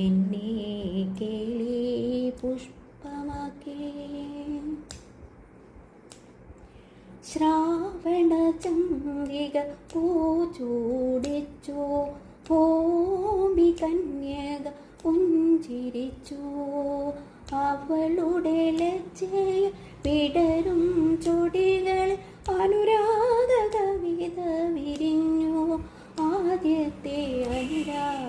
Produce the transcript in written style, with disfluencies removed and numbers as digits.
എന്നെ കേളി പുഷ്പമാക്കി. ശ്രാവണ ചന്ദ്രിക പൂച്ചൂടിച്ചു, ഭൂമി കന്യക പുഞ്ചിരിച്ചു. അവളുടെ ലജ്ജയിൽ വിടരും ചുടികൾ അനുരാഗ കവിത വിരിഞ്ഞു. ആദ്യത്തെ അനുരാഗ